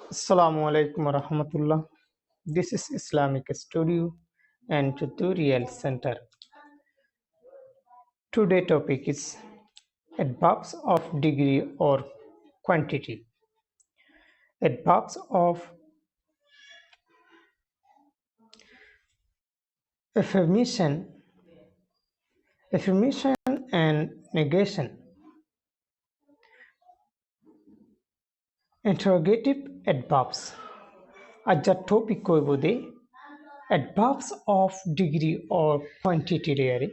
Assalamualaikum warahmatullah. This is Islamic Studio and Tutorial Center. Today topic is adverbs of degree or quantity. Adverbs of affirmation and negation. Interrogative adverbs. Aja topic ko bode adverbs of degree or quantity rere.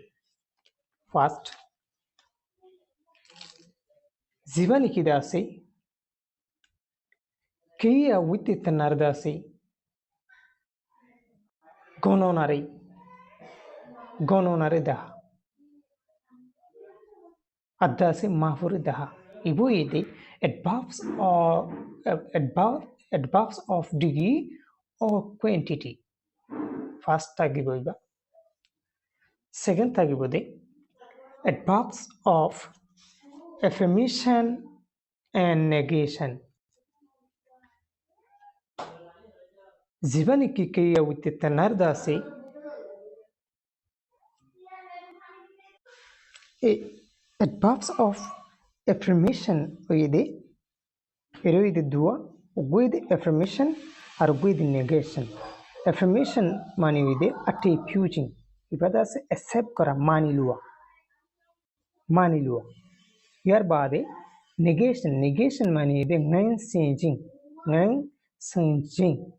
First, Ziva likidase Kia witi tanardase gononare daha addase mahfuri daha ibu ide adverbs of degree or quantity. First tagiboiba. Second tagibode adverbs of affirmation and negation. Zivaniki kia witi tanardase adverbs of affirmation oide eroide dua uguide affirmation or uguide negation. Affirmation mani oide ate puging ibadase accept kara mani lua yar bade negation mani oide ngan changing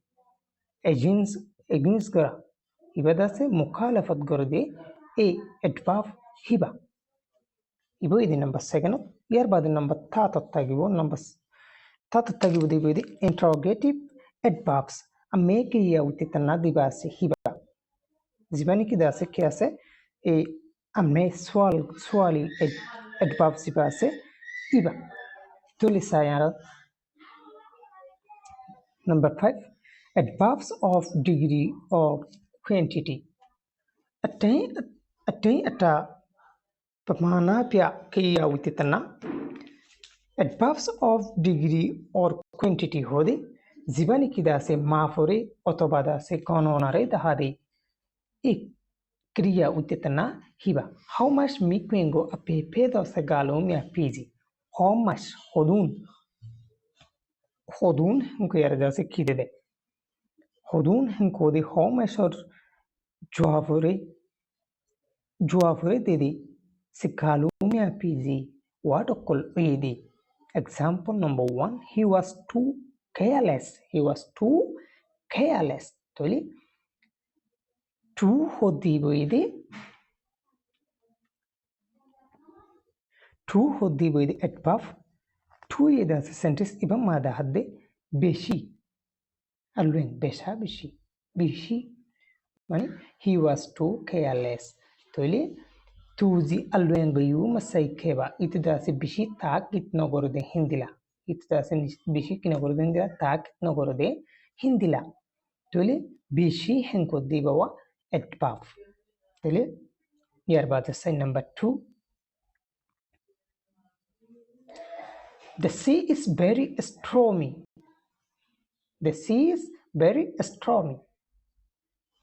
against kara ibadase mukhalafat gorode a adverb hiba ibo idi number second yar bade number tato tagibo de interrogative adverbs ameke ya utitana dibase hiba zibani kidase kiase e amme swali adverbs dibase hiba tuli sayara. Number 5 adverbs of degree or quantity. Attain ata pamana pia kiya utitana adverbs of degree or quantity hode zibani kidase mafore otobadase kononare dahade e kriya utitana hiba. How much mikwengo apepedo sagalo mia piji. How much hodun hunko yaradase kidede hodun hunkode how much or juavore dedi sigalo mia piji what okol edi. Example number 1 he was too careless toli too hodiboide adverb too ida sentence iba mada hadde beshi alwen beshi mani he was too careless toli tuzi alwen bayu masai keba itidase bishi tak itnogorde hindila itidase bishi kinogorde hindila tak itnogorde hindila toli bishi henkodi bawa adverb toli yarbata say number 2 the sea is very stormy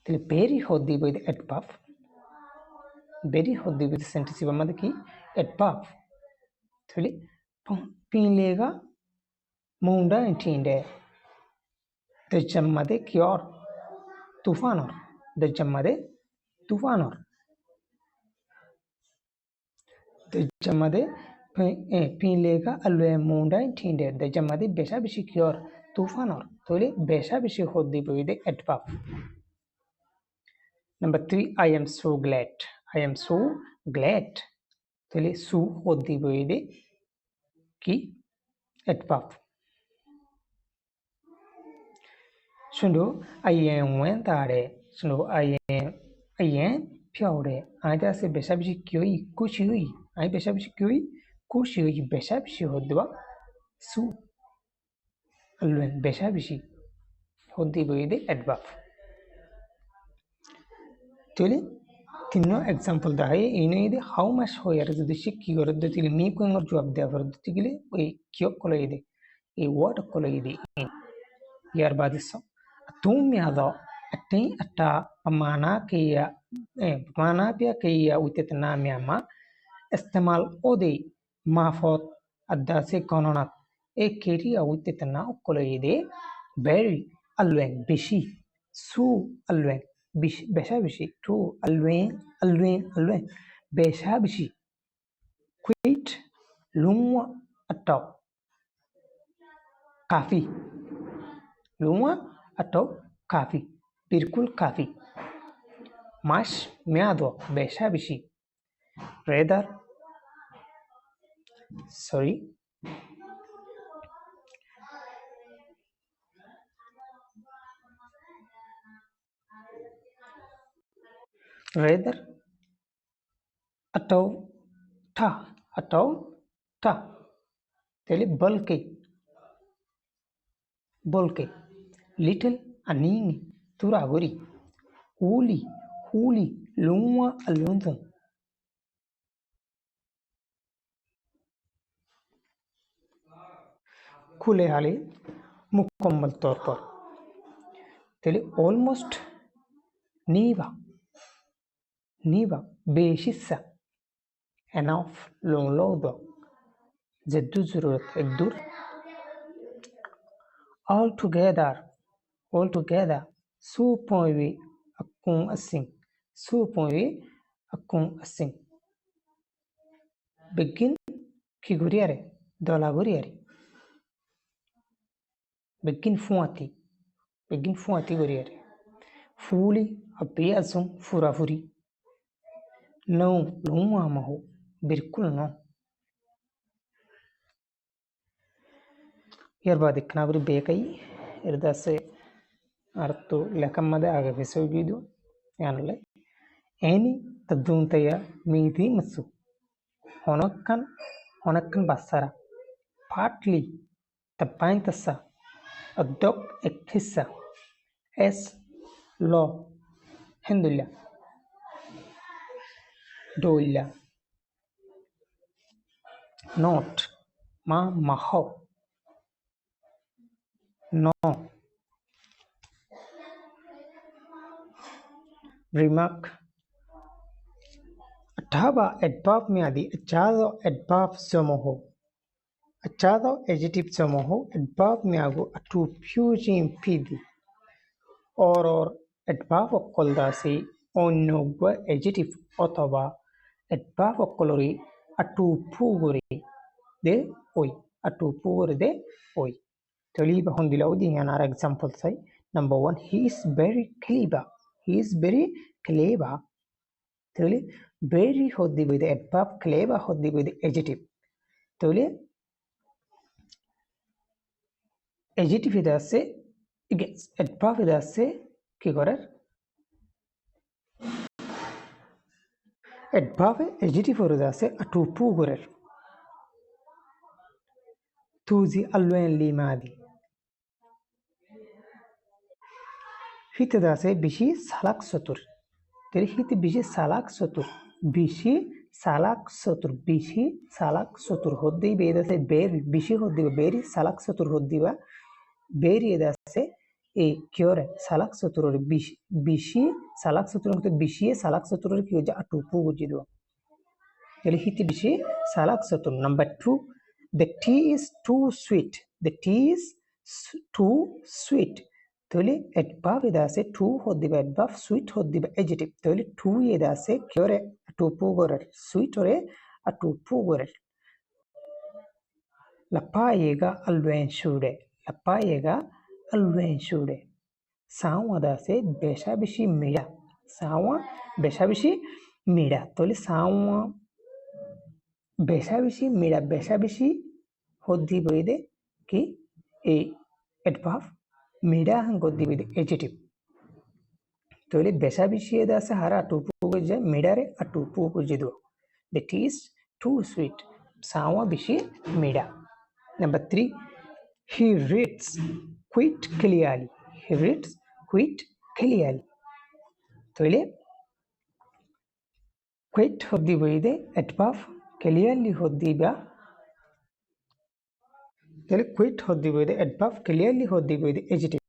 toli very hodi boy adverb very hodi boy sentence iba madaki adverb toli pinlega munda intinde the jammade kyor tufanor the jammade pinlega alwe munda intinde the jammade besha bishi kyor tufanor toli besha bishi hodi boy adverb. Number 3 I am so glad toli su hodi boy ki adverb. Sundo ayen wentare sundo ayen pyaude aida se beshabishi kyoi kushui ai beshabishi kyoi kushui beshabishi hodwa su alwen beshabishi hodi boide adverb toli tinno example dahe ine ide how much hoyar de shikki gordo til mi ko ngor jawab de avar tigile oi kyo kolo ide e what kolo ide यार बाद इसो तुम यादो अट्टी अट्टा पमाना किया उतना Myanmar इस्तेमाल ओदे माफोत अद्दा से कोनोनात एक केरी उतना उकोलोइदे berry alwen bishi su alwen besha bishi tu alwen besha bishi quit lungwa atau काफी लुआ atau काफी बिल्कुल काफी mas meado besha bishi rather sorry rather atau ta tele bulky little aning turagori huli lungwa alunthum खुले हाले मुकम्मल तौर पर तेले ऑलमोस्ट नीवा बेशिस्सा एनाफ लोंगलोदो जद्दू जरूरत एक दूर all together supõe akung assim begin kiguriare dolaguriare begin fuati guriare fuli apiasum furafuri não lumamahu बिल्कुल no यार बाद इकना बरी बेकई इरदासे अर्तो लेकम्मदे आगे विसोगिदु यानले एनी तद्दुंतया मीति मसु honakkan basara partly tapaintasa adok ekkissa es lo hendullah doilla not ma maho no remark ataba adverb meadi achado adverb somoho achado adjective somoho adverb meago atu fuji impidi or adverb okoldasi onogwa adjective otoba adverb okolori atu pugori de oi toliba hondila udi yanar example say number 1 he is very clever tole very hoddi with adverb clever hoddi with adjective tole adjective idase against adverb idase ki korer adverb adjective idase atupu korer tuzi alwen limadi hitidase bishi salak sotur teri hiti bishi salak sotur hoddi bedase bishi hoddi beri salak sotur hoddiwa beri edase e kyore salak sotur bishi salak sotur bishi salak sotur ki hoja atupu gojido teri hiti bishi salak sotur number 2 the tea is too sweet tole adverb edase too hoddiba adverb sweet hoddiba adjective tole too edase kyore atupu gorer sweet ore atupu gorer lapayega alwen shude sawa dase beshabishi mira tole sawa beshabishi hoddi boide ki e adverb mira hangoddi boide adjective tole beshabishi edase hara atupu goje midare atupu gojido the tea is too sweet sawa bishi mira number 3 he reads quite clearly tole quite hoddi boide adverb clearly hoddiba তাহলে quit হদ্দিব হইতে adverb clearly হদ্দিব হইতে adjective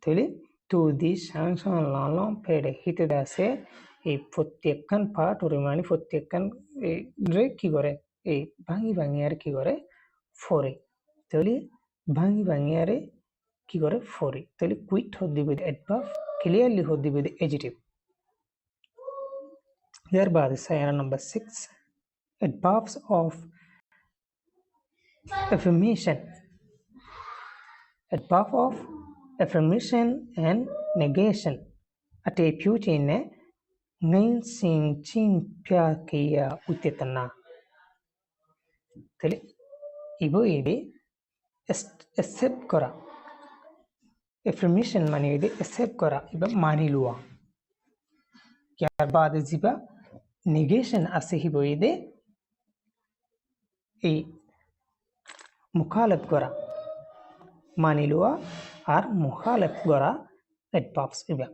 তাহলে to the সাংসং long পেড়ে হিতে দাসে এই প্রত্যেকখান part ওরে মানে প্রত্যেকখান রে কি করে এই ভাঙি ভাঙি আর কি করে ফরে তাহলে ভাঙি ভাঙি আরে কি করে ফরে তাহলে কুইট হদ্দিব হইতে অ্যাডভার্ব ক্লিয়ারলি হদ্দিব হইতে এজিটিভ এরপর Saiyaara number 6 adverbs of affirmation adverb of affirmation and negation ate pyujine ngain sin chin pya kiya utetana tele ibo ide accept kora affirmation মানে ide accept kora iba mani luwa ইয়ার বাদে জিবা negation আছে হিবো ide এই মুখালাত করা মানি লওয়া আর মুখালাত করা adverbs Iba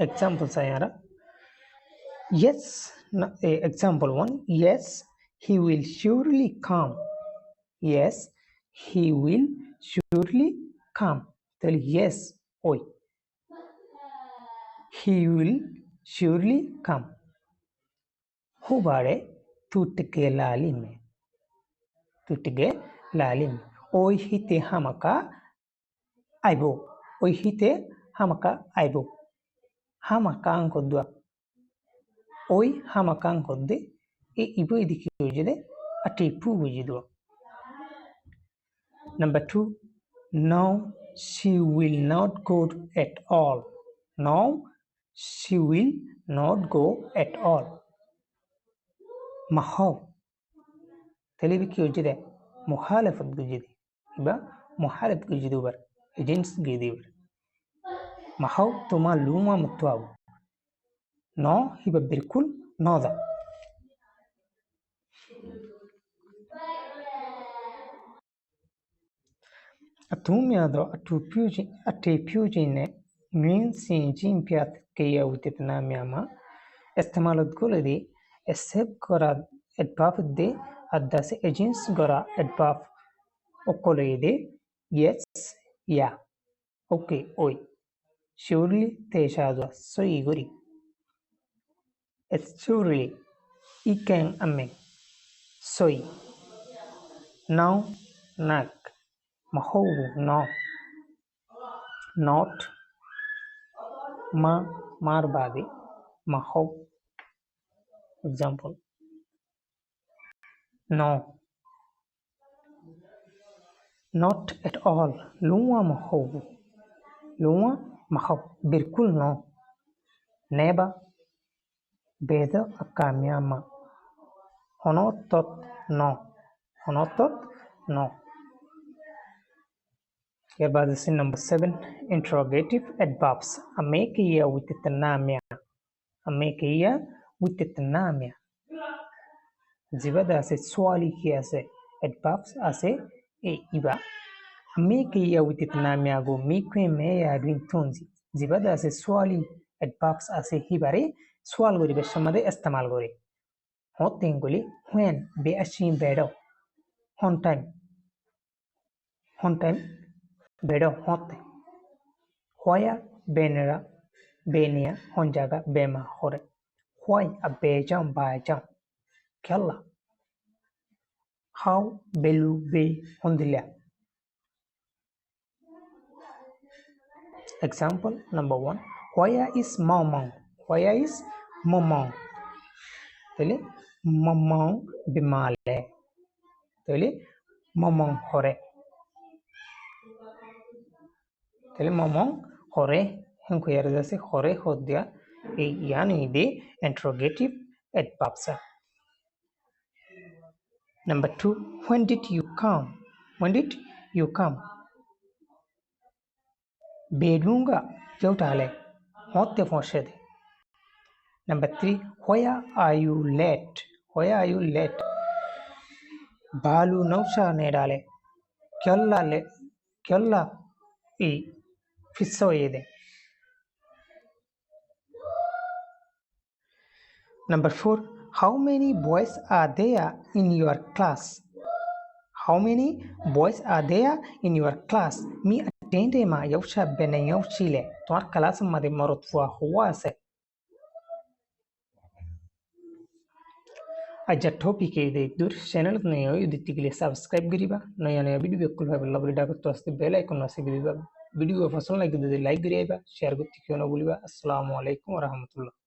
example sayara yes example 1 yes he will surely come yes he will surely come তাহলে yes ওই he will surely come hubare tutke lalime tutge lalim ওই হিতে হামাকা আইবো ওই হিতে হামাকা আইবো হামাকা আঙ্ক দুয়া ওই হামাকা আঙ্ক দে এ ইবো এদিকে বুঝে আটি পু বুঝে দুয়া number 2 no she will not go at all no she will not go at all maho তাহলে কি হচ্ছে দে মুখালাফত গুজিদি বা মুখালাফ গুজিদি বার এজেন্টস গিদি বার মাহাও তোমা লুমা মতওয়াব ন হিবা বিলকুল নদা atumi adro ate pyujine min sin jin piat keya utitna miama istimalot goledi accept kora adverb de adase agents gora adverb okolede yes yeah okay oi surely teshazo soi gori it's surely iken amen soi now nak mahobu no not ma marbadi mahob example no not at all luma mahobu luma mahob बिल्कुल no neba beda akamyama honotot no Hereby this is number 7 interrogative adverbs amekiya with tanamia zibada ase swali ki ase adverbs ase e iba amekiya with tanamia go mikwe me ya din tonzi zibada ase swali adverbs ase hibare swal gori beshamade istemal gori hotenguli when be ashim bedo on time bedo hote hoya benera benia honjaga bema hore hoy a bejam bajam kella how belu be hondilia example number 1 hoya is momong tele momong bimale tele momong hore tele momong hore henko yaradase hore hodya e yani de interrogative adverbs number 2 when did you come bedunga yautale hotte foshede number 3 where are you late balu nausha nedale kyalla e fisoyede number 4 how many boys are there in your class How many boys are there in your class? Mi attende ma yausha bene yauchile. Tuar class made marot fua huase. Aja topic de dur channel neyo yuditigile subscribe giriba. Naya naya video kul have lovely dagat to asti bell icon nasi giriba. Video fashion like the like giriba. Share gutti kyono buliba. Assalamualaikum warahmatullah.